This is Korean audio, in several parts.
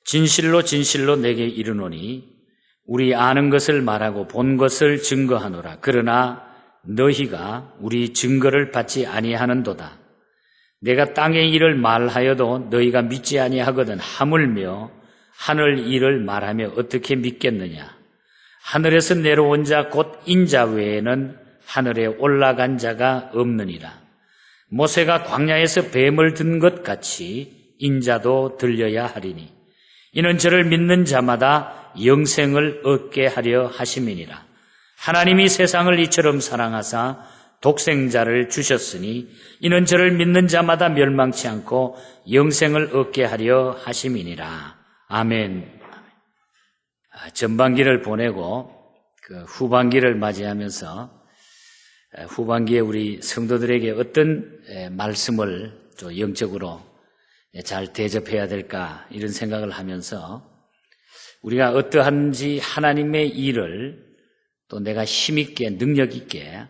진실로 진실로 내게 이르노니 우리 아는 것을 말하고 본 것을 증거하노라. 그러나 너희가 우리 증거를 받지 아니하는도다. 내가 땅의 일을 말하여도 너희가 믿지 아니하거든. 하물며 하늘 일을 말하며 어떻게 믿겠느냐. 하늘에서 내려온 자 곧 인자 외에는 하늘에 올라간 자가 없느니라. 모세가 광야에서 뱀을 든 것 같이 인자도 들려야 하리니 이는 저를 믿는 자마다 영생을 얻게 하려 하심이니라. 하나님이 세상을 이처럼 사랑하사 독생자를 주셨으니 이는 저를 믿는 자마다 멸망치 않고 영생을 얻게 하려 하심이니라. 아멘. 전반기를 보내고 후반기를 맞이하면서 후반기에 우리 성도들에게 어떤 말씀을 좀 영적으로 잘 대접해야 될까 이런 생각을 하면서 우리가 어떠한지 하나님의 일을 또 내가 힘있게 능력있게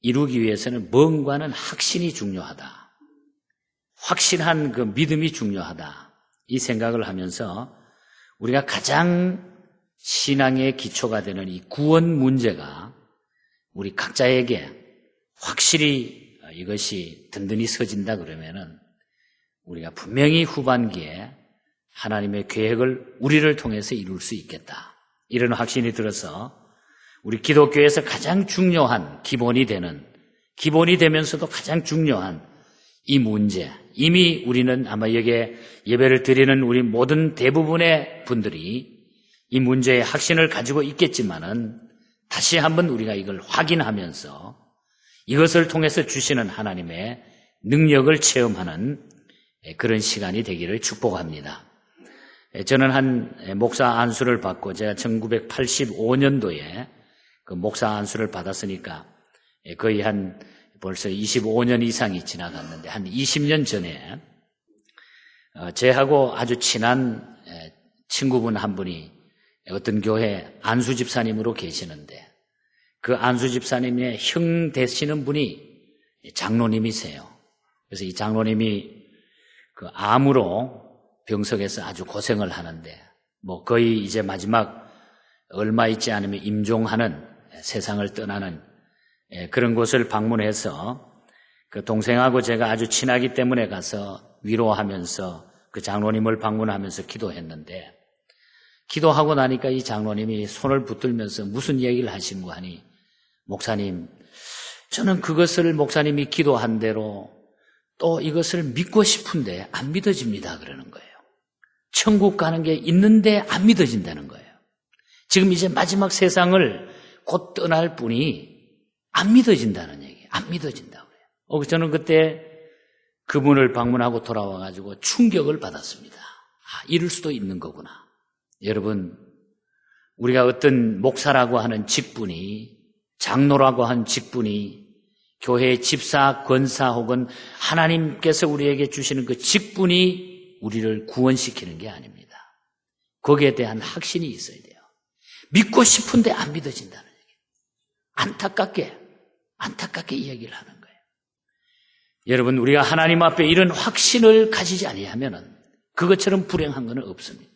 이루기 위해서는 뭔가는 확신이 중요하다. 확신한 그 믿음이 중요하다. 이 생각을 하면서 우리가 가장 신앙의 기초가 되는 이 구원 문제가 우리 각자에게 확실히 이것이 든든히 서진다 그러면은 우리가 분명히 후반기에 하나님의 계획을 우리를 통해서 이룰 수 있겠다. 이런 확신이 들어서 우리 기독교에서 가장 중요한 기본이 되면서도 가장 중요한 이 문제, 이미 우리는 아마 여기에 예배를 드리는 우리 모든 대부분의 분들이 이 문제의 확신을 가지고 있겠지만은 다시 한번 우리가 이걸 확인하면서 이것을 통해서 주시는 하나님의 능력을 체험하는 그런 시간이 되기를 축복합니다. 저는 한 목사 안수를 받고 제가 1985년도에 그 목사 안수를 받았으니까 거의 한 벌써 25년 이상이 지나갔는데 한 20년 전에 저하고 아주 친한 친구분 한 분이 어떤 교회 안수 집사님으로 계시는데 그 안수 집사님의 형 되시는 분이 장로님이세요. 그래서 이 장로님이 그 암으로 병석에서 아주 고생을 하는데 뭐 거의 이제 마지막 얼마 있지 않으면 임종하는 세상을 떠나는 그런 곳을 방문해서 그 동생하고 제가 아주 친하기 때문에 가서 위로하면서 그 장로님을 방문하면서 기도했는데 기도하고 나니까 이 장로님이 손을 붙들면서 무슨 얘기를 하시는고 하니 목사님, 저는 그것을 목사님이 기도한 대로 또 이것을 믿고 싶은데 안 믿어집니다 그러는 거예요. 천국 가는 게 있는데 안 믿어진다는 거예요. 지금 이제 마지막 세상을 곧 떠날 분이 안 믿어진다는 얘기예요. 안 믿어진다고 그래요. 저는 그때 그분을 방문하고 돌아와가지고 충격을 받았습니다. 이럴 수도 있는 거구나. 여러분, 우리가 어떤 목사라고 하는 직분이, 장로라고 하는 직분이, 교회의 집사, 권사 혹은 하나님께서 우리에게 주시는 그 직분이 우리를 구원시키는 게 아닙니다. 거기에 대한 확신이 있어야 돼요. 믿고 싶은데 안 믿어진다는 얘기예요. 안타깝게 이야기를 하는 거예요. 여러분, 우리가 하나님 앞에 이런 확신을 가지지 아니하면은 그것처럼 불행한 것은 없습니다.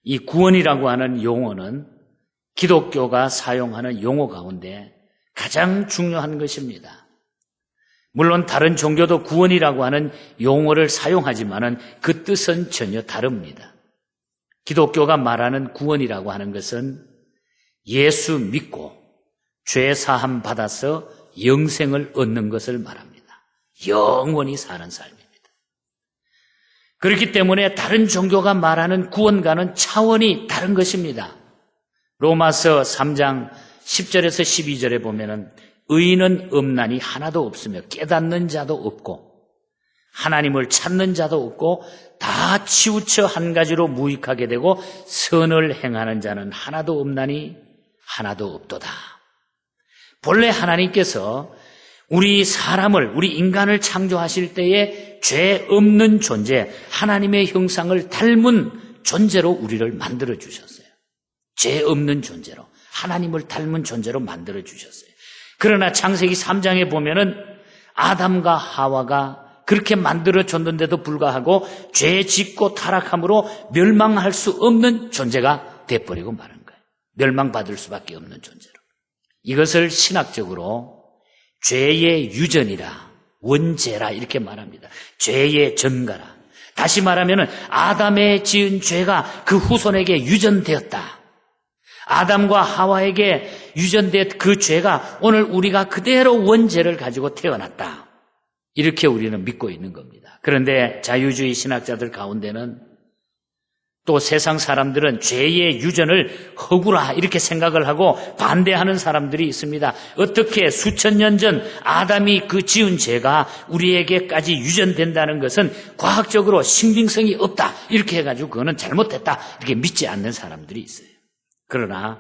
이 구원이라고 하는 용어는 기독교가 사용하는 용어 가운데 가장 중요한 것입니다. 물론 다른 종교도 구원이라고 하는 용어를 사용하지만은 그 뜻은 전혀 다릅니다. 기독교가 말하는 구원이라고 하는 것은 예수 믿고 죄 사함 받아서 영생을 얻는 것을 말합니다. 영원히 사는 삶입니다. 그렇기 때문에 다른 종교가 말하는 구원과는 차원이 다른 것입니다. 로마서 3장 10절에서 12절에 보면은 의인은 없나니 하나도 없으며 깨닫는 자도 없고 하나님을 찾는 자도 없고 다 치우쳐 한 가지로 무익하게 되고 선을 행하는 자는 하나도 없나니 하나도 없도다. 본래 하나님께서 우리 인간을 창조하실 때에 죄 없는 존재, 하나님의 형상을 닮은 존재로 우리를 만들어 주셨어요. 죄 없는 존재로, 하나님을 닮은 존재로 만들어 주셨어요. 그러나 창세기 3장에 보면은 아담과 하와가 그렇게 만들어줬는데도 불구하고 죄 짓고 타락함으로 멸망할 수 없는 존재가 돼버리고 마는 거예요. 멸망받을 수밖에 없는 존재로. 이것을 신학적으로 죄의 유전이라, 원죄라 이렇게 말합니다. 죄의 전가라. 다시 말하면 아담의 지은 죄가 그 후손에게 유전되었다. 아담과 하와에게 유전된 그 죄가 오늘 우리가 그대로 원죄를 가지고 태어났다. 이렇게 우리는 믿고 있는 겁니다. 그런데 자유주의 신학자들 가운데는 또 세상 사람들은 죄의 유전을 허구라 이렇게 생각을 하고 반대하는 사람들이 있습니다. 어떻게 수천 년 전 아담이 그 지은 죄가 우리에게까지 유전된다는 것은 과학적으로 신빙성이 없다 이렇게 해가지고 그거는 잘못됐다 이렇게 믿지 않는 사람들이 있어요. 그러나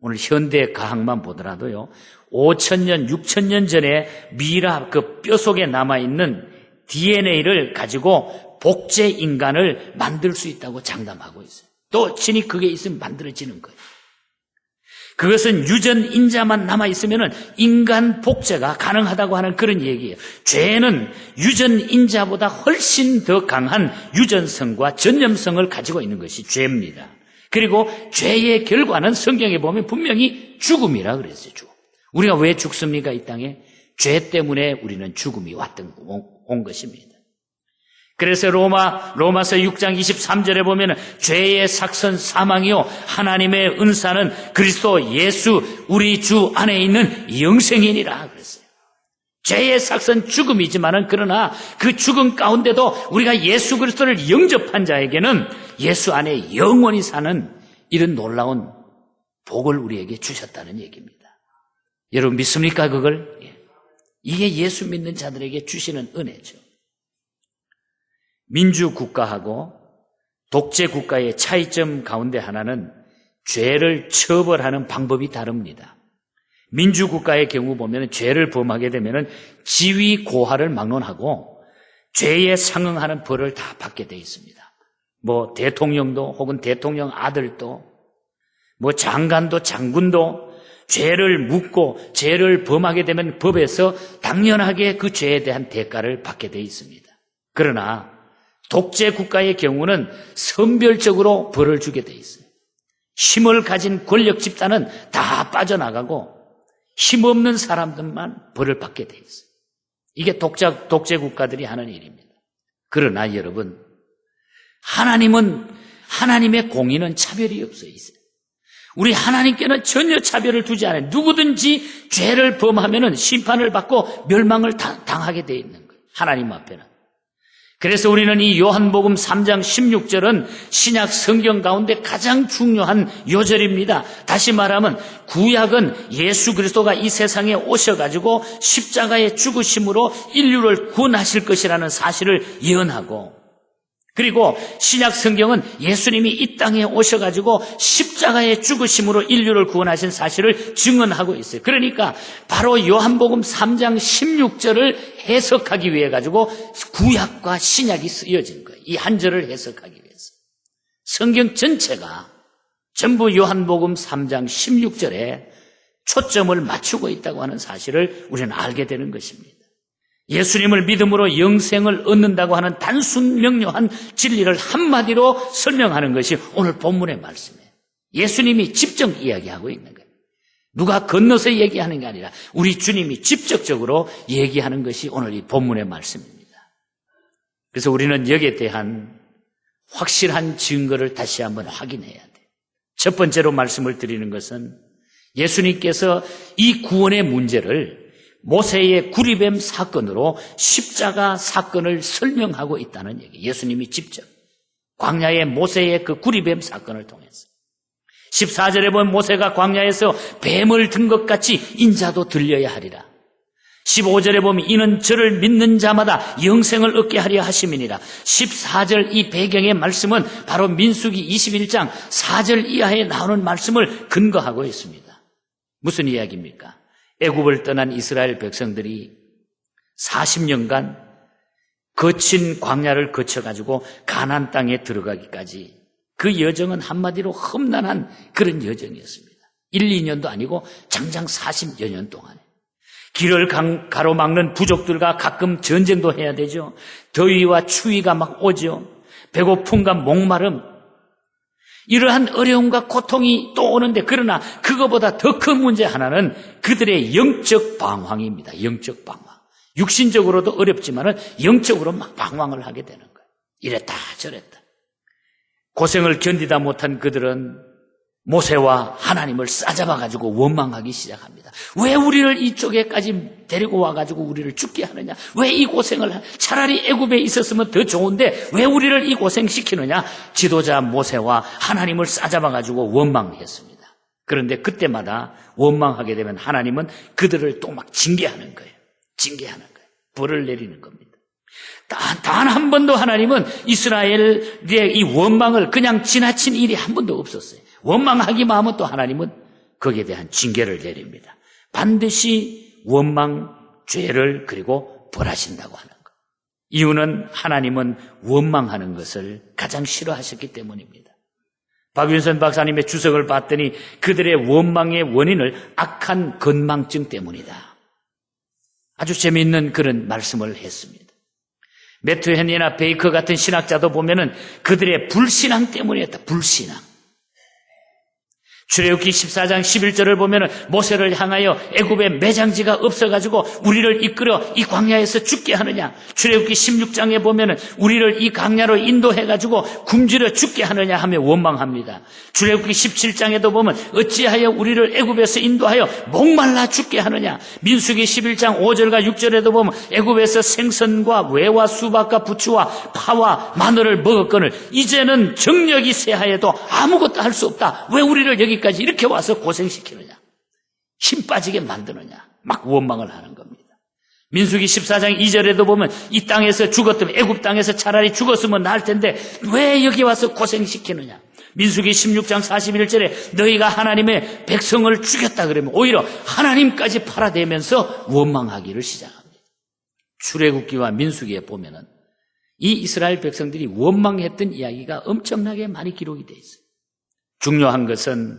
오늘 현대 과학만 보더라도요 5,000년, 6,000년 전에 미라 그 뼈 속에 남아있는 DNA를 가지고 복제 인간을 만들 수 있다고 장담하고 있어요. 또 신이 그게 있으면 만들어지는 거예요. 그것은 유전 인자만 남아있으면 인간 복제가 가능하다고 하는 그런 얘기예요. 죄는 유전 인자보다 훨씬 더 강한 유전성과 전염성을 가지고 있는 것이 죄입니다. 그리고 죄의 결과는 성경에 보면 분명히 죽음이라 그랬어요. 죽음. 우리가 왜 죽습니까? 이 땅에 죄 때문에 우리는 죽음이 온 것입니다. 그래서 로마서 6장 23절에 보면 죄의 삭선 사망이요 하나님의 은사는 그리스도 예수 우리 주 안에 있는 영생이니라 그랬어요. 죄의 삭선 죽음이지만은 그러나 그 죽음 가운데도 우리가 예수 그리스도를 영접한 자에게는 예수 안에 영원히 사는 이런 놀라운 복을 우리에게 주셨다는 얘기입니다. 여러분 믿습니까 그걸? 이게 예수 믿는 자들에게 주시는 은혜죠. 민주국가하고 독재국가의 차이점 가운데 하나는 죄를 처벌하는 방법이 다릅니다. 민주국가의 경우 보면 죄를 범하게 되면 지위 고하를 막론하고 죄에 상응하는 벌을 다 받게 돼 있습니다. 뭐 대통령도 혹은 대통령 아들도 뭐 장관도 장군도 죄를 묻고 죄를 범하게 되면 법에서 당연하게 그 죄에 대한 대가를 받게 돼 있습니다. 그러나 독재 국가의 경우는 선별적으로 벌을 주게 돼 있어요. 힘을 가진 권력 집단은 다 빠져나가고 힘없는 사람들만 벌을 받게 돼 있어요. 이게 독재 국가들이 하는 일입니다. 그러나 여러분, 하나님은 하나님의 공의는 차별이 없어요. 우리 하나님께는 전혀 차별을 두지 않아요. 누구든지 죄를 범하면 심판을 받고 멸망을 당하게 돼 있는 거예요. 하나님 앞에는. 그래서 우리는 이 요한복음 3장 16절은 신약 성경 가운데 가장 중요한 요절입니다. 다시 말하면 구약은 예수 그리스도가 이 세상에 오셔가지고 십자가의 죽으심으로 인류를 구원하실 것이라는 사실을 예언하고, 그리고 신약 성경은 예수님이 이 땅에 오셔가지고 십자가의 죽으심으로 인류를 구원하신 사실을 증언하고 있어요. 그러니까 바로 요한복음 3장 16절을 해석하기 위해 가지고 구약과 신약이 쓰여진 거예요. 이 한 절을 해석하기 위해서. 성경 전체가 전부 요한복음 3장 16절에 초점을 맞추고 있다고 하는 사실을 우리는 알게 되는 것입니다. 예수님을 믿음으로 영생을 얻는다고 하는 단순 명료한 진리를 한마디로 설명하는 것이 오늘 본문의 말씀이에요. 예수님이 직접 이야기하고 있는 거예요. 누가 건너서 얘기하는 게 아니라 우리 주님이 직접적으로 얘기하는 것이 오늘 이 본문의 말씀입니다. 그래서 우리는 여기에 대한 확실한 증거를 다시 한번 확인해야 돼요. 첫 번째로 말씀을 드리는 것은 예수님께서 이 구원의 문제를 모세의 구리뱀 사건으로 십자가 사건을 설명하고 있다는 얘기. 예수님이 직접 광야의 모세의 그 구리뱀 사건을 통해서 14절에 보면 모세가 광야에서 뱀을 든 것 같이 인자도 들려야 하리라. 15절에 보면 이는 저를 믿는 자마다 영생을 얻게 하려 하심이니라. 14절 이 배경의 말씀은 바로 민수기 21장 4절 이하에 나오는 말씀을 근거하고 있습니다. 무슨 이야기입니까? 애굽을 떠난 이스라엘 백성들이 40년간 거친 광야를 거쳐가지고 가나안 땅에 들어가기까지 그 여정은 한마디로 험난한 그런 여정이었습니다. 1, 2년도 아니고 장장 40여 년 동안에. 길을 가로막는 부족들과 가끔 전쟁도 해야 되죠. 더위와 추위가 막 오죠. 배고픔과 목마름, 이러한 어려움과 고통이 또 오는데, 그러나 그거보다 더 큰 문제 하나는 그들의 영적 방황입니다. 영적 방황. 육신적으로도 어렵지만은 영적으로 막 방황을 하게 되는 거예요. 이랬다 저랬다. 고생을 견디다 못한 그들은 모세와 하나님을 싸잡아가지고 원망하기 시작합니다. 왜 우리를 이쪽에까지 데리고 와가지고 우리를 죽게 하느냐? 왜 이 고생을, 차라리 애굽에 있었으면 더 좋은데 왜 우리를 이 고생시키느냐? 지도자 모세와 하나님을 싸잡아가지고 원망했습니다. 그런데 그때마다 원망하게 되면 하나님은 그들을 또 막 징계하는 거예요. 징계하는 거예요. 벌을 내리는 겁니다. 단 한 번도 하나님은 이스라엘의 이 원망을 그냥 지나친 일이 한 번도 없었어요. 원망하기만 하면 또 하나님은 거기에 대한 징계를 내립니다. 반드시 원망, 죄를 그리고 벌하신다고 하는 것. 이유는 하나님은 원망하는 것을 가장 싫어하셨기 때문입니다. 박윤선 박사님의 주석을 봤더니 그들의 원망의 원인을 악한 건망증 때문이다. 아주 재미있는 그런 말씀을 했습니다. 매튜 헨리나 베이커 같은 신학자도 보면은 그들의 불신앙 때문이었다. 불신앙. 출애굽기 14장 11절을 보면은 모세를 향하여 애굽에 매장지가 없어가지고 우리를 이끌어 이 광야에서 죽게 하느냐. 출애굽기 16장에 보면은 우리를 이 광야로 인도해가지고 굶주려 죽게 하느냐 하며 원망합니다. 출애굽기 17장에도 보면 어찌하여 우리를 애굽에서 인도하여 목말라 죽게 하느냐. 민수기 11장 5절과 6절에도 보면 애굽에서 생선과 외와 수박과 부추와 파와 마늘을 먹었거늘 이제는 정력이 쇠하여도 아무것도 할 수 없다. 왜 우리를 여기까지 이렇게 와서 고생시키느냐, 힘 빠지게 만드느냐, 막 원망을 하는 겁니다. 민수기 14장 2절에도 보면 이 땅에서 죽었다면, 애굽 땅에서 차라리 죽었으면 나을 텐데 왜 여기 와서 고생시키느냐. 민수기 16장 41절에 너희가 하나님의 백성을 죽였다 그러면 오히려 하나님까지 팔아대면서 원망하기를 시작합니다. 출애굽기와 민수기에 보면은 이 이스라엘 백성들이 원망했던 이야기가 엄청나게 많이 기록이 되어 있어요. 중요한 것은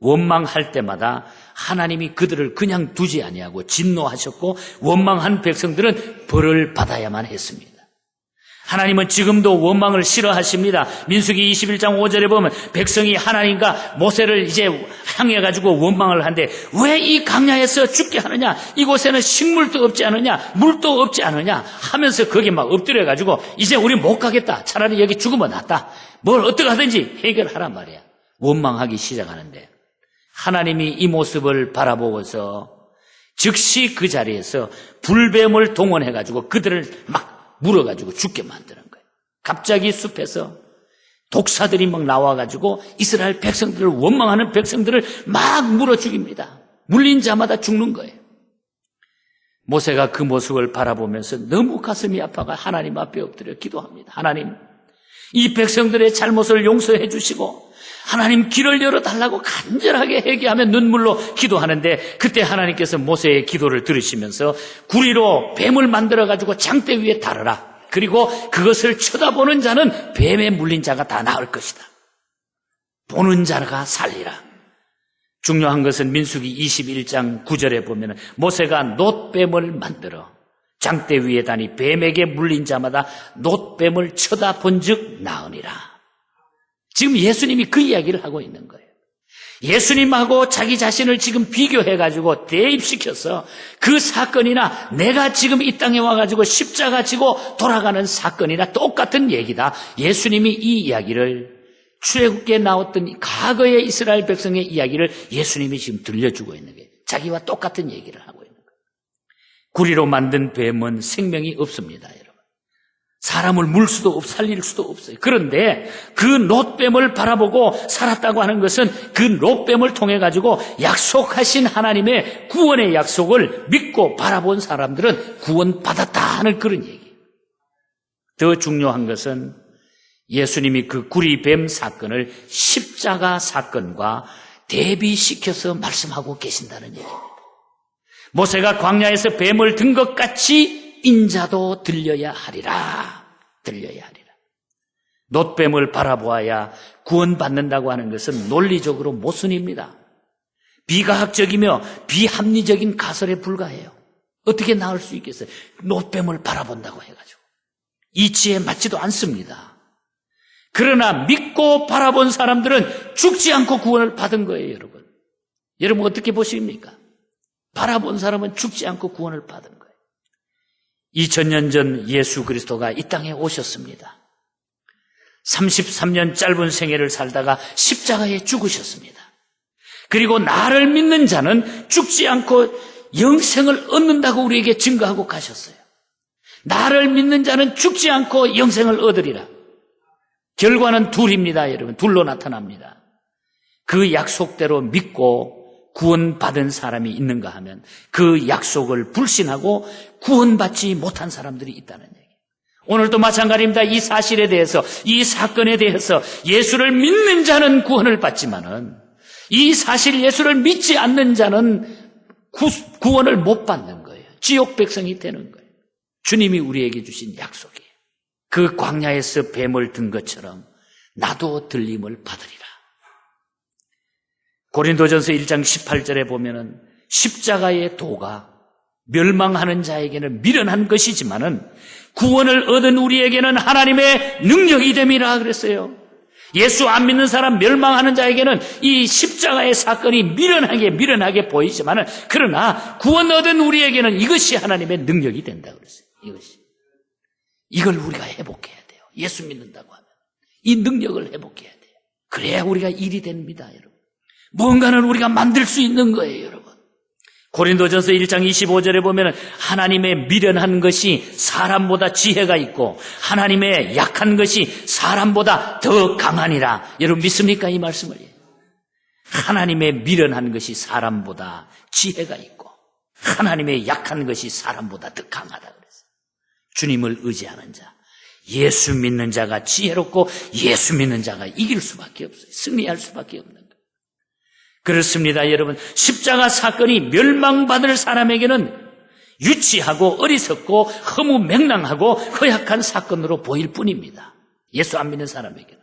원망할 때마다 하나님이 그들을 그냥 두지 아니하고 진노하셨고 원망한 백성들은 벌을 받아야만 했습니다. 하나님은 지금도 원망을 싫어하십니다. 민수기 21장 5절에 보면 백성이 하나님과 모세를 이제 향해 가지고 원망을 하는데 왜 이 광야에서 죽게 하느냐, 이곳에는 식물도 없지 않느냐, 물도 없지 않느냐 하면서 거기 막 엎드려 가지고 이제 우리 못 가겠다, 차라리 여기 죽으면 낫다, 뭘 어떻게 하든지 해결하란 말이야. 원망하기 시작하는데 하나님이 이 모습을 바라보고서 즉시 그 자리에서 불뱀을 동원해 가지고 그들을 막 물어가지고 죽게 만드는 거예요. 갑자기 숲에서 독사들이 막 나와가지고 이스라엘 백성들을, 원망하는 백성들을 막 물어 죽입니다. 물린 자마다 죽는 거예요. 모세가 그 모습을 바라보면서 너무 가슴이 아파가 하나님 앞에 엎드려 기도합니다. 하나님, 이 백성들의 잘못을 용서해 주시고 하나님 길을 열어달라고 간절하게 회개하며 눈물로 기도하는데 그때 하나님께서 모세의 기도를 들으시면서 구리로 뱀을 만들어가지고 장대 위에 달아라. 그리고 그것을 쳐다보는 자는 뱀에 물린 자가 다 나을 것이다. 보는 자가 살리라. 중요한 것은 민수기 21장 9절에 보면 모세가 놋뱀을 만들어 장대 위에 다니 뱀에게 물린 자마다 놋뱀을 쳐다본 즉 나으니라. 지금 예수님이 그 이야기를 하고 있는 거예요. 예수님하고 자기 자신을 지금 비교해가지고 대입시켜서 그 사건이나 내가 지금 이 땅에 와가지고 십자가 지고 돌아가는 사건이나 똑같은 얘기다. 예수님이 이 이야기를 출애굽기에 나왔던 과거의 이스라엘 백성의 이야기를 예수님이 지금 들려주고 있는 거예요. 자기와 똑같은 얘기를 하고 있는 거예요. 구리로 만든 뱀은 생명이 없습니다, 여러분. 사람을 물 수도 없고 살릴 수도 없어요. 그런데 그 놋뱀을 바라보고 살았다고 하는 것은 그 놋뱀을 통해 가지고 약속하신 하나님의 구원의 약속을 믿고 바라본 사람들은 구원받았다 하는 그런 얘기예요. 더 중요한 것은 예수님이 그 구리뱀 사건을 십자가 사건과 대비시켜서 말씀하고 계신다는 얘기입니다. 모세가 광야에서 뱀을 든 것 같이 인자도 들려야 하리라. 들려야 하리라. 놋뱀을 바라보아야 구원받는다고 하는 것은 논리적으로 모순입니다. 비과학적이며 비합리적인 가설에 불과해요. 어떻게 나을 수 있겠어요? 노뱀을 바라본다고 해가지고. 이치에 맞지도 않습니다. 그러나 믿고 바라본 사람들은 죽지 않고 구원을 받은 거예요, 여러분. 여러분 어떻게 보십니까? 바라본 사람은 죽지 않고 구원을 받은 거예요. 2000년 전 예수 그리스도가 이 땅에 오셨습니다. 33년 짧은 생애를 살다가 십자가에 죽으셨습니다. 그리고 나를 믿는 자는 죽지 않고 영생을 얻는다고 우리에게 증거하고 가셨어요. 나를 믿는 자는 죽지 않고 영생을 얻으리라. 결과는 둘입니다, 여러분. 둘로 나타납니다. 그 약속대로 믿고 구원받은 사람이 있는가 하면 그 약속을 불신하고 구원받지 못한 사람들이 있다는 얘기예요. 오늘도 마찬가지입니다. 이 사실에 대해서, 이 사건에 대해서 예수를 믿는 자는 구원을 받지만은 이 사실 예수를 믿지 않는 자는 구원을 못 받는 거예요. 지옥 백성이 되는 거예요. 주님이 우리에게 주신 약속이에요. 그 광야에서 뱀을 든 것처럼 나도 들림을 받으리라. 고린도전서 1장 18절에 보면은 십자가의 도가 멸망하는 자에게는 미련한 것이지만은 구원을 얻은 우리에게는 하나님의 능력이 됨이라 그랬어요. 예수 안 믿는 사람, 멸망하는 자에게는 이 십자가의 사건이 미련하게 보이지만은 그러나 구원 얻은 우리에게는 이것이 하나님의 능력이 된다 그랬어요. 이걸 우리가 회복해야 돼요. 예수 믿는다고 하면 이 능력을 회복해야 돼요. 그래야 우리가 일이 됩니다, 여러분. 무언가는 우리가 만들 수 있는 거예요, 여러분. 고린도전서 1장 25절에 보면 하나님의 미련한 것이 사람보다 지혜가 있고 하나님의 약한 것이 사람보다 더 강하니라. 여러분 믿습니까, 이 말씀을? 하나님의 미련한 것이 사람보다 지혜가 있고 하나님의 약한 것이 사람보다 더 강하다 그랬어요. 주님을 의지하는 자, 예수 믿는 자가 지혜롭고 예수 믿는 자가 이길 수밖에 없어요. 승리할 수밖에 없는 거예요. 그렇습니다, 여러분. 십자가 사건이 멸망받을 사람에게는 유치하고 어리석고 허무맹랑하고 허약한 사건으로 보일 뿐입니다. 예수 안 믿는 사람에게는.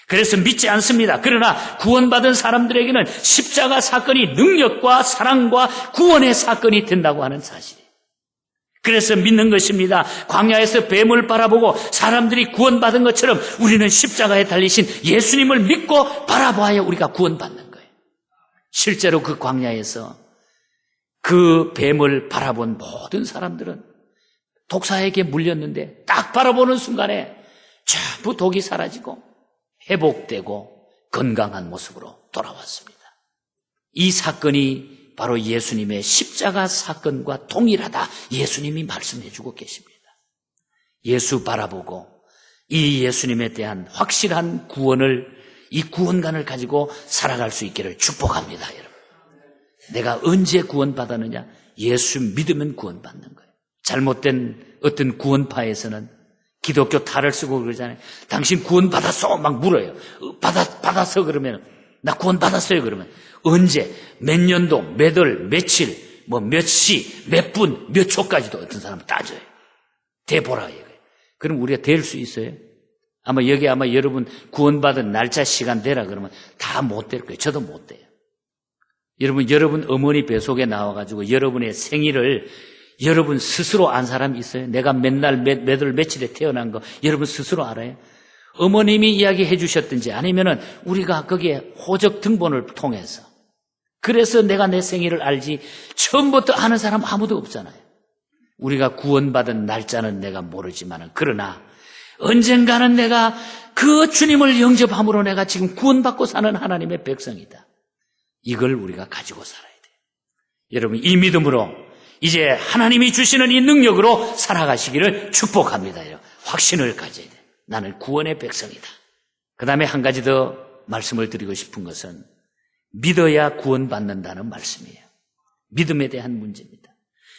그래서 믿지 않습니다. 그러나 구원받은 사람들에게는 십자가 사건이 능력과 사랑과 구원의 사건이 된다고 하는 사실이에요. 그래서 믿는 것입니다. 광야에서 뱀을 바라보고 사람들이 구원받은 것처럼 우리는 십자가에 달리신 예수님을 믿고 바라보아야 우리가 구원받는 거예요. 실제로 그 광야에서 그 뱀을 바라본 모든 사람들은 독사에게 물렸는데 딱 바라보는 순간에 전부 독이 사라지고 회복되고 건강한 모습으로 돌아왔습니다. 이 사건이 바로 예수님의 십자가 사건과 동일하다. 예수님이 말씀해 주고 계십니다. 예수 바라보고 이 예수님에 대한 확실한 구원을, 이 구원관을 가지고 살아갈 수 있기를 축복합니다, 여러분. 내가 언제 구원받았느냐? 예수 믿으면 구원받는 거예요. 잘못된 어떤 구원파에서는 기독교 탈을 쓰고 그러잖아요. 당신 구원받았어? 막 물어요. 받았어? 그러면 나 구원받았어요? 그러면 언제, 몇 년도, 몇 월, 며칠, 몇 시, 몇 분, 몇 초까지도 어떤 사람은 따져요. 대보라 이거예요. 그럼 우리가 될 수 있어요? 아마 여러분 구원받은 날짜 시간 되라 그러면 다 못 될 거예요. 저도 못 돼요. 여러분 어머니 뱃속에 나와가지고 여러분의 생일을 여러분 스스로 안 사람이 있어요? 내가 맨날 몇 월 며칠에 태어난 거 여러분 스스로 알아요? 어머님이 이야기해 주셨든지 아니면은 우리가 거기에 호적 등본을 통해서 그래서 내가 내 생일을 알지 처음부터 아는 사람 아무도 없잖아요. 우리가 구원받은 날짜는 내가 모르지만은 그러나 언젠가는 내가 그 주님을 영접함으로 내가 지금 구원받고 사는 하나님의 백성이다. 이걸 우리가 가지고 살아야 돼요. 여러분 이 믿음으로 이제 하나님이 주시는 이 능력으로 살아가시기를 축복합니다. 확신을 가져야 돼요. 나는 구원의 백성이다. 그 다음에 한 가지 더 말씀을 드리고 싶은 것은 믿어야 구원받는다는 말씀이에요. 믿음에 대한 문제입니다.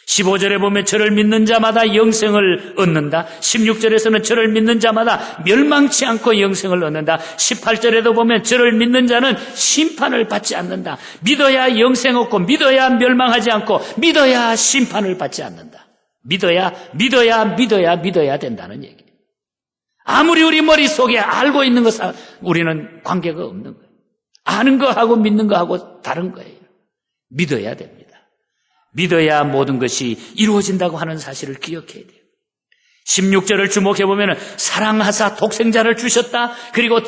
15절에 보면 저를 믿는 자마다 영생을 얻는다. 16절에서는 저를 믿는 자마다 멸망치 않고 영생을 얻는다. 18절에도 보면 저를 믿는 자는 심판을 받지 않는다. 믿어야 영생 얻고 믿어야 멸망하지 않고 믿어야 심판을 받지 않는다. 믿어야 된다는 얘기예요. 아무리 우리 머릿속에 알고 있는 것과 우리는 관계가 없는 거예요. 아는 거하고 믿는 거하고 다른 거예요. 믿어야 됩니다. 믿어야 모든 것이 이루어진다고 하는 사실을 기억해야 돼요. 16절을 주목해보면 사랑하사 독생자를 주셨다. 그리고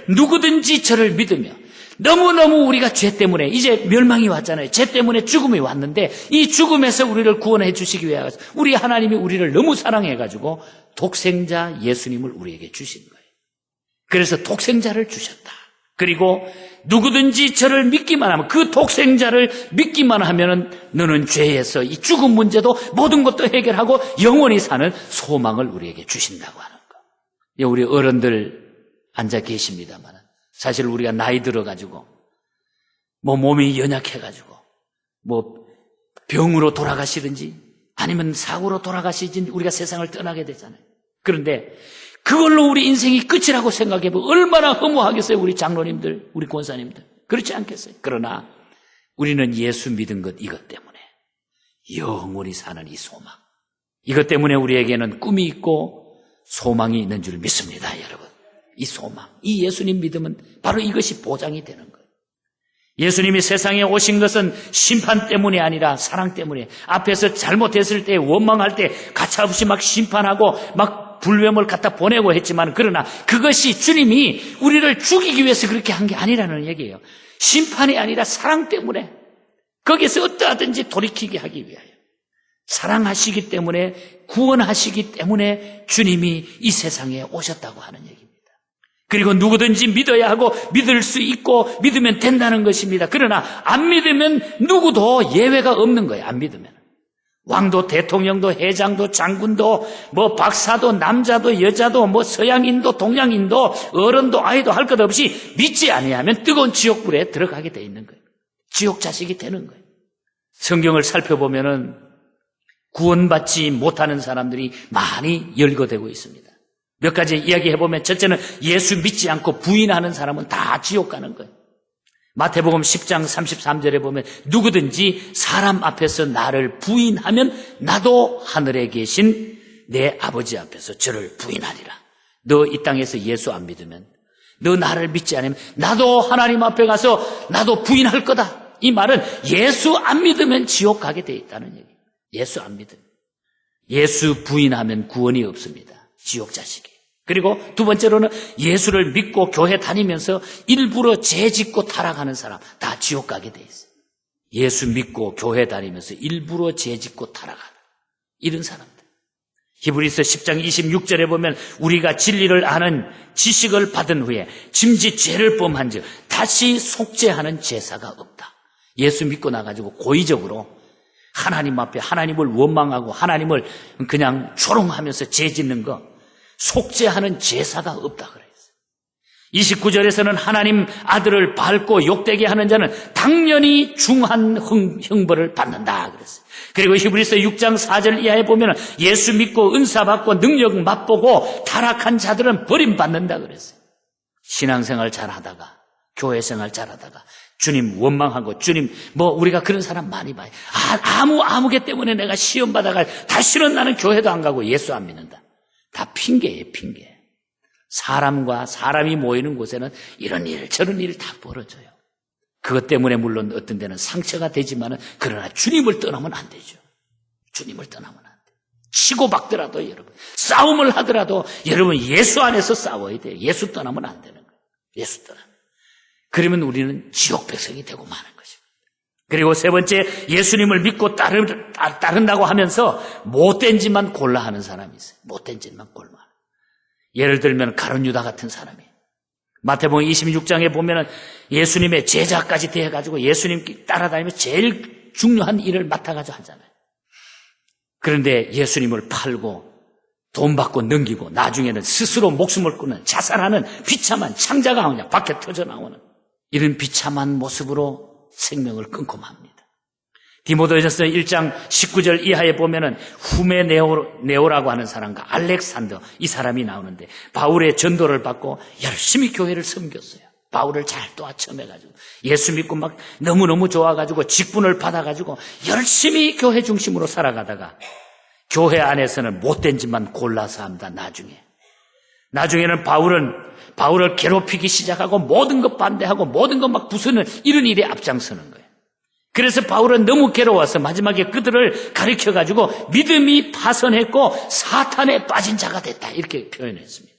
누구든지 저를 믿으며, 너무너무 우리가 죄 때문에 이제 멸망이 왔잖아요. 죄 때문에 죽음이 왔는데 이 죽음에서 우리를 구원해 주시기 위해 우리 하나님이 우리를 너무 사랑해가지고 독생자 예수님을 우리에게 주신 거예요. 그래서 독생자를 주셨다. 그리고 누구든지 저를 믿기만 하면, 그 독생자를 믿기만 하면은 너는 죄에서 이 죽음 문제도 모든 것도 해결하고 영원히 사는 소망을 우리에게 주신다고 하는 거. 우리 어른들 앉아 계십니다만 사실 우리가 나이 들어가지고 몸이 연약해가지고 병으로 돌아가시든지 아니면 사고로 돌아가시든지 우리가 세상을 떠나게 되잖아요. 그런데 그걸로 우리 인생이 끝이라고 생각해보면 얼마나 허무하겠어요. 우리 장로님들, 우리 권사님들. 그렇지 않겠어요? 그러나 우리는 예수 믿은 것, 이것 때문에 영원히 사는 이 소망, 이것 때문에 우리에게는 꿈이 있고 소망이 있는 줄 믿습니다. 여러분, 이 소망, 이 예수님 믿으면 바로 이것이 보장이 되는 거예요. 예수님이 세상에 오신 것은 심판 때문이 아니라 사랑 때문에, 앞에서 잘못했을 때 원망할 때 가차없이 막 심판하고 막 불뱀을 갖다 보내고 했지만, 그러나 그것이 주님이 우리를 죽이기 위해서 그렇게 한 게 아니라는 얘기예요. 심판이 아니라 사랑 때문에, 거기에서 어떠하든지 돌이키게 하기 위하여 사랑하시기 때문에, 구원하시기 때문에 주님이 이 세상에 오셨다고 하는 얘기입니다. 그리고 누구든지 믿어야 하고 믿을 수 있고 믿으면 된다는 것입니다. 그러나 안 믿으면 누구도 예외가 없는 거예요. 안 믿으면 왕도 대통령도 회장도 장군도 박사도 남자도 여자도 서양인도 동양인도 어른도 아이도 할 것 없이 믿지 아니하면 뜨거운 지옥불에 들어가게 돼 있는 거예요. 지옥 자식이 되는 거예요. 성경을 살펴보면은 구원받지 못하는 사람들이 많이 열거되고 있습니다. 몇 가지 이야기해보면, 첫째는 예수 믿지 않고 부인하는 사람은 다 지옥 가는 거예요. 마태복음 10장 33절에 보면 누구든지 사람 앞에서 나를 부인하면 나도 하늘에 계신 내 아버지 앞에서 저를 부인하리라. 너 이 땅에서 예수 안 믿으면, 너 나를 믿지 않으면 나도 하나님 앞에 가서 나도 부인할 거다. 이 말은 예수 안 믿으면 지옥 가게 돼 있다는 얘기예요. 예수 안 믿으면. 예수 부인하면 구원이 없습니다. 지옥 자식이. 그리고 두 번째로는 예수를 믿고 교회 다니면서 일부러 죄 짓고 타락하는 사람, 다 지옥 가게 돼 있어요. 예수 믿고 교회 다니면서 일부러 죄 짓고 타락하는 이런 사람들. 히브리서 10장 26절에 보면 우리가 진리를 아는 지식을 받은 후에 짐짓 죄를 범한 즉 다시 속죄하는 제사가 없다. 예수 믿고 나가지고 고의적으로 하나님 앞에 하나님을 원망하고 하나님을 그냥 조롱하면서 죄 짓는 거, 속죄하는 제사가 없다 그랬어요. 29절에서는 하나님 아들을 밟고 욕되게 하는 자는 당연히 중한 형벌을 받는다 그랬어요. 그리고 히브리서 6장 4절 이하에 보면 예수 믿고 은사 받고 능력 맛보고 타락한 자들은 버림받는다 그랬어요. 신앙생활 잘하다가, 교회생활 잘하다가 주님 원망하고, 주님 우리가 그런 사람 많이 봐요. 아무개 때문에 내가 시험 받아가 다시는 나는 교회도 안 가고 예수 안 믿는다. 다 핑계예요, 핑계. 사람과 사람이 모이는 곳에는 이런 일 저런 일 다 벌어져요. 그것 때문에 물론 어떤 데는 상처가 되지만은, 그러나 주님을 떠나면 안 되죠. 주님을 떠나면 안 돼요. 치고받더라도 여러분, 싸움을 하더라도 여러분 예수 안에서 싸워야 돼요. 예수 떠나면 안 되는 거예요. 예수 떠나면. 그러면 우리는 지옥 백성이 되고 마는 것입니다. 그리고 세 번째, 예수님을 믿고 따른다고 하면서 못된 짓만 골라 하는 사람이 있어요. 못된 짓만 골라. 예를 들면 가룟 유다 같은 사람이, 마태복음 26장에 보면은 예수님의 제자까지 되어가지고 예수님 따라다니면서 제일 중요한 일을 맡아가지고 하잖아요. 그런데 예수님을 팔고 돈 받고 넘기고 나중에는 스스로 목숨을 끊는, 자살하는 비참한 창자가 그냥 밖에 터져나오는 이런 비참한 모습으로 생명을 끊고 맙니다. 디모데전서 1장 19절 이하에 보면은 후메네오라고 하는 사람과 알렉산더, 이 사람이 나오는데 바울의 전도를 받고 열심히 교회를 섬겼어요. 바울을 잘 도와쳐매가지고 예수 믿고 막 너무너무 좋아가지고 직분을 받아가지고 열심히 교회 중심으로 살아가다가 교회 안에서는 못된 짓만 골라서 합니다. 나중에는 바울을 괴롭히기 시작하고 모든 것 반대하고 모든 것 막 부수는 이런 일에 앞장서는 거예요. 그래서 바울은 너무 괴로워서 마지막에 그들을 가리켜가지고 믿음이 파선했고 사탄에 빠진 자가 됐다 이렇게 표현했습니다.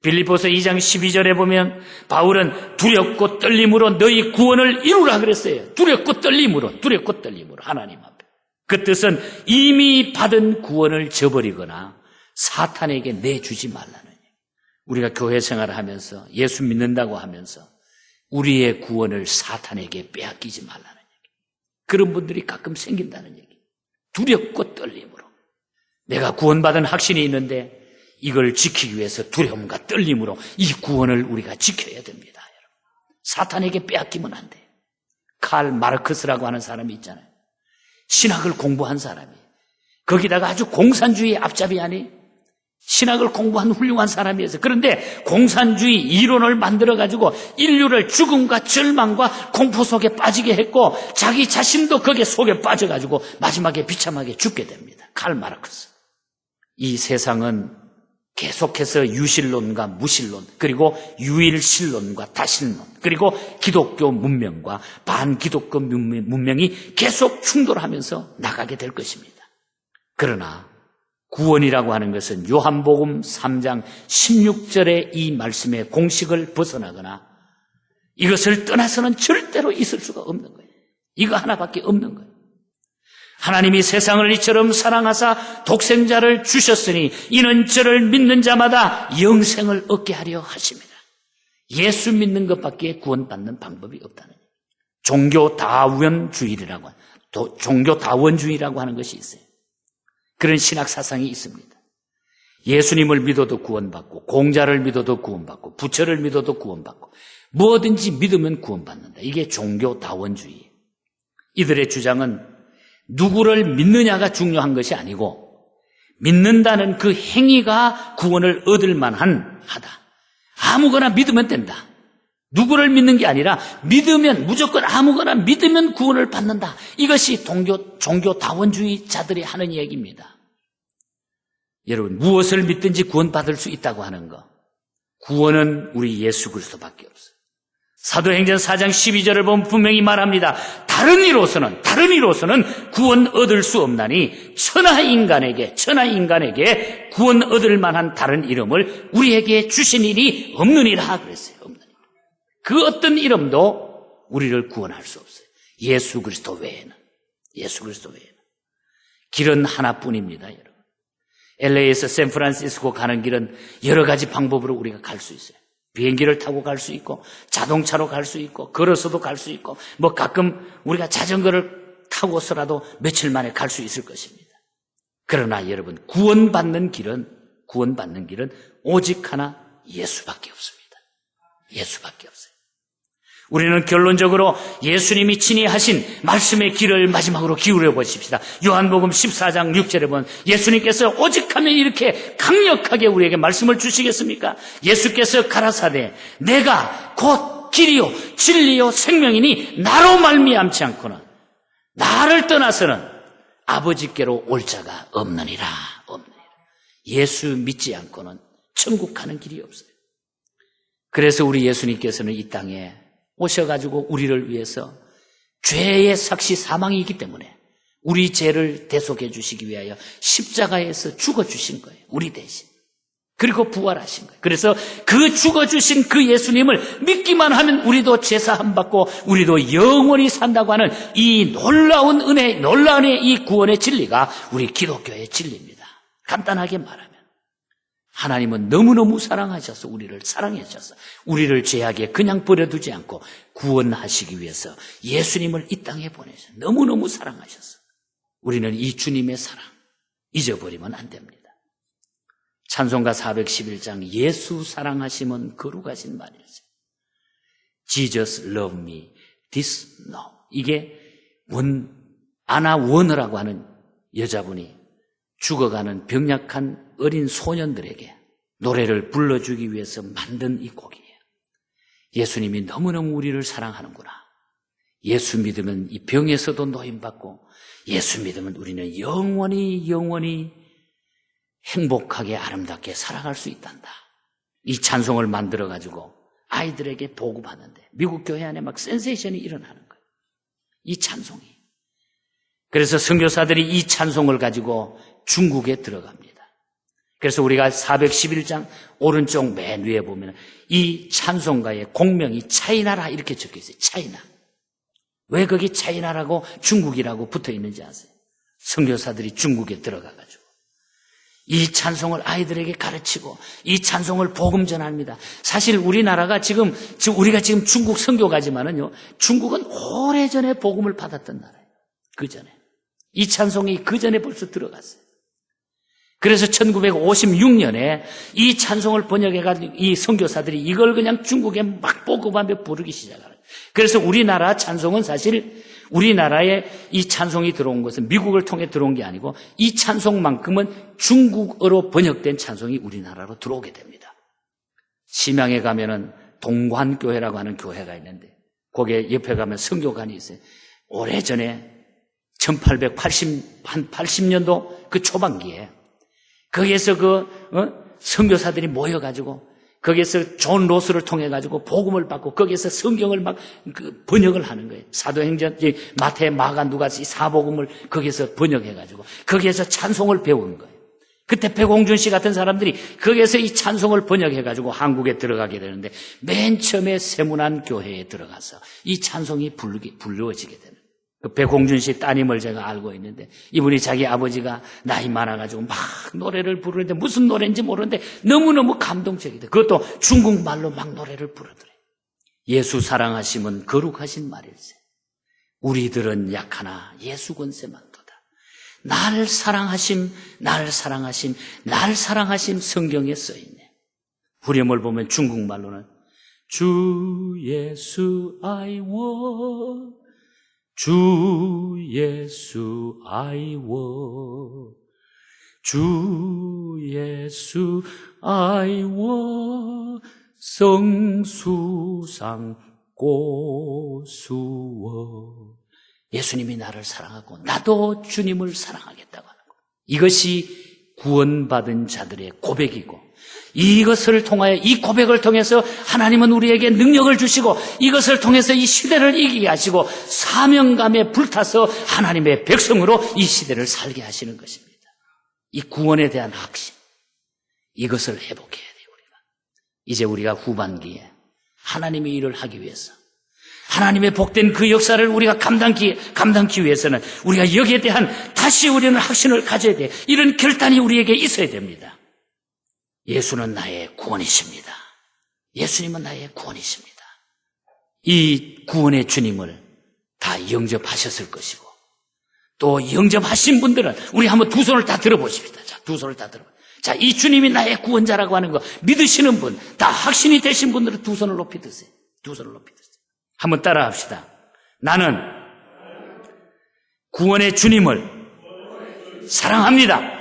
빌립보서 2장 12절에 보면 바울은 두렵고 떨림으로 너희 구원을 이루라 그랬어요. 두렵고 떨림으로 하나님 앞에. 그 뜻은 이미 받은 구원을 저버리거나 사탄에게 내주지 말라는 얘기예요. 우리가 교회 생활을 하면서 예수 믿는다고 하면서 우리의 구원을 사탄에게 빼앗기지 말라는 얘기예요. 그런 분들이 가끔 생긴다는 얘기예요. 두렵고 떨림으로. 내가 구원받은 확신이 있는데 이걸 지키기 위해서 두려움과 떨림으로 이 구원을 우리가 지켜야 됩니다. 여러분. 사탄에게 빼앗기면 안 돼요. 칼 마르크스라고 하는 사람이 있잖아요. 신학을 공부한 사람이에요. 거기다가 아주 공산주의 앞잡이 아니 신학을 공부한 훌륭한 사람이었어요. 그런데 공산주의 이론을 만들어가지고 인류를 죽음과 절망과 공포 속에 빠지게 했고 자기 자신도 거기에 속에 빠져가지고 마지막에 비참하게 죽게 됩니다. 칼 마르크스. 이 세상은 계속해서 유실론과 무실론 그리고 유일신론과 다신론 그리고 기독교 문명과 반기독교 문명이 계속 충돌하면서 나가게 될 것입니다. 그러나 구원이라고 하는 것은 요한복음 3장 16절의 이 말씀의 공식을 벗어나거나 이것을 떠나서는 절대로 있을 수가 없는 거예요. 이거 하나밖에 없는 거예요. 하나님이 세상을 이처럼 사랑하사 독생자를 주셨으니 이는 저를 믿는 자마다 영생을 얻게 하려 하심이라. 예수 믿는 것밖에 구원받는 방법이 없다는 거예요. 종교다원주의라고 하는 것이 있어요. 그런 신학 사상이 있습니다. 예수님을 믿어도 구원받고 공자를 믿어도 구원받고 부처를 믿어도 구원받고 뭐든지 믿으면 구원받는다. 이게 종교다원주의예요. 이들의 주장은 누구를 믿느냐가 중요한 것이 아니고 믿는다는 그 행위가 구원을 얻을 만한 하다. 아무거나 믿으면 된다. 누구를 믿는 게 아니라 믿으면 무조건 아무거나 믿으면 구원을 받는다. 이것이 종교다원주의자들이 하는 얘기입니다. 여러분 무엇을 믿든지 구원받을 수 있다고 하는 거. 구원은 우리 예수 그리스도밖에 없어요. 사도행전 4장 12절을 보면 분명히 말합니다. 다른 이로서는 구원 얻을 수 없나니 천하 인간에게 구원 얻을 만한 다른 이름을 우리에게 주신 일이 없느니라 그랬어요. 그 어떤 이름도 우리를 구원할 수 없어요. 예수 그리스도 외에는. 길은 하나뿐입니다, 여러분. LA에서 샌프란시스코 가는 길은 여러 가지 방법으로 우리가 갈 수 있어요. 비행기를 타고 갈 수 있고 자동차로 갈 수 있고 걸어서도 갈 수 있고 뭐 가끔 우리가 자전거를 타고서라도 며칠 만에 갈 수 있을 것입니다. 그러나 여러분 구원받는 길은 오직 하나 예수밖에 없습니다. 예수밖에 없어요. 우리는 결론적으로 예수님이 친히 하신 말씀의 길을 마지막으로 기울여 보십시다. 요한복음 14장 6절에 보면 예수님께서 오직 하면 이렇게 강력하게 우리에게 말씀을 주시겠습니까? 예수께서 가라사대 내가 곧 길이요 진리요 생명이니 나로 말미암지 않고는 나를 떠나서는 아버지께로 올 자가 없느니라. 예수 믿지 않고는 천국 가는 길이 없어요. 그래서 우리 예수님께서는 이 땅에 오셔가지고 우리를 위해서 죄의 삭시 사망이기 때문에 우리 죄를 대속해 주시기 위하여 십자가에서 죽어주신 거예요. 우리 대신. 그리고 부활하신 거예요. 그래서 그 죽어주신 그 예수님을 믿기만 하면 우리도 제사함 받고 우리도 영원히 산다고 하는 이 놀라운 은혜, 놀라운 이 구원의 진리가 우리 기독교의 진리입니다. 간단하게 말하면 하나님은 너무너무 사랑하셔서 우리를 사랑하셔서 우리를 죄악에 그냥 버려두지 않고 구원하시기 위해서 예수님을 이 땅에 보내셔. 너무너무 사랑하셔서 우리는 이 주님의 사랑 잊어버리면 안 됩니다. 찬송가 411장 예수 사랑하심은 거룩하신 말이죠. Jesus love me, this no. 이게 아나 워너라고 하는 여자분이 죽어가는 병약한 어린 소년들에게 노래를 불러주기 위해서 만든 이 곡이에요. 예수님이 너무너무 우리를 사랑하는구나. 예수 믿으면 이 병에서도 노임받고 예수 믿으면 우리는 영원히 행복하게 아름답게 살아갈 수 있단다. 이 찬송을 만들어가지고 아이들에게 보급하는데 미국 교회 안에 막 센세이션이 일어나는 거예요. 이 찬송이. 그래서 선교사들이 이 찬송을 가지고 중국에 들어갑니다. 그래서 우리가 411장 오른쪽 맨 위에 보면 이 찬송가의 공명이 차이나라 이렇게 적혀 있어요. 차이나. 왜 거기 차이나라고 중국이라고 붙어 있는지 아세요? 선교사들이 중국에 들어가가지고 이 찬송을 아이들에게 가르치고 이 찬송을 복음 전합니다. 사실 우리나라가 우리가 지금 중국 선교 가지만은요, 중국은 오래전에 복음을 받았던 나라예요. 그 전에. 이 찬송이 그 전에 벌써 들어갔어요. 그래서 1956년에 이 찬송을 번역해가지고 이 선교사들이 이걸 그냥 중국에 막 복음하며 부르기 시작하는. 그래서 우리나라 찬송은 사실 우리나라에 이 찬송이 들어온 것은 미국을 통해 들어온 게 아니고 이 찬송만큼은 중국어로 번역된 찬송이 우리나라로 들어오게 됩니다. 심양에 가면은 동관교회라고 하는 교회가 있는데 거기에 옆에 가면 선교관이 있어요. 오래전에 1880년도 그 초반기에 거기에서 선교사들이 모여가지고 거기에서 존 로스를 통해 가지고 복음을 받고 거기에서 성경을 막 번역을 하는 거예요. 사도행전, 마태, 마가, 누가 이 사복음을 거기에서 번역해 가지고 거기에서 찬송을 배우는 거예요. 그때 백홍준 씨 같은 사람들이 거기에서 이 찬송을 번역해 가지고 한국에 들어가게 되는데 맨 처음에 세문안 교회에 들어가서 이 찬송이 불러지게 되는. 그 백홍준 씨 따님을 제가 알고 있는데 이분이 자기 아버지가 나이 많아가지고 막 노래를 부르는데 무슨 노래인지 모르는데 너무너무 감동적이다. 그것도 중국말로 막 노래를 부르더래. 예수 사랑하심은 거룩하신 말일세. 우리들은 약하나 예수 권세 많도다. 날 사랑하심, 날 사랑하심, 날 사랑하심 성경에 써있네. 후렴을 보면 중국말로는 주 예수 아이워 주 예수 아이워 주 예수 아이워 성수상 고수워. 예수님이 나를 사랑하고 나도 주님을 사랑하겠다고 하는 것. 이것이 구원받은 자들의 고백이고 이것을 통하여 이 고백을 통해서 하나님은 우리에게 능력을 주시고 이것을 통해서 이 시대를 이기게 하시고 사명감에 불타서 하나님의 백성으로 이 시대를 살게 하시는 것입니다. 이 구원에 대한 확신, 이것을 회복해야 돼요. 이제 우리가 후반기에 하나님의 일을 하기 위해서 하나님의 복된 그 역사를 우리가 감당기 위해서는 우리가 여기에 대한 다시 우리는 확신을 가져야 돼. 이런 결단이 우리에게 있어야 됩니다. 예수는 나의 구원이십니다. 예수님은 나의 구원이십니다. 이 구원의 주님을 다 영접하셨을 것이고 또 영접하신 분들은 우리 한번 두 손을 다 들어보십시다. 자, 두 손을 다 들어보세요. 자, 이 주님이 나의 구원자라고 하는 거 믿으시는 분, 다 확신이 되신 분들은 두 손을 높이 드세요. 두 손을 높이 드세요. 한번 따라 합시다. 나는 구원의 주님을 사랑합니다.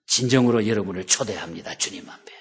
진정으로 여러분을 초대합니다. 주님 앞에.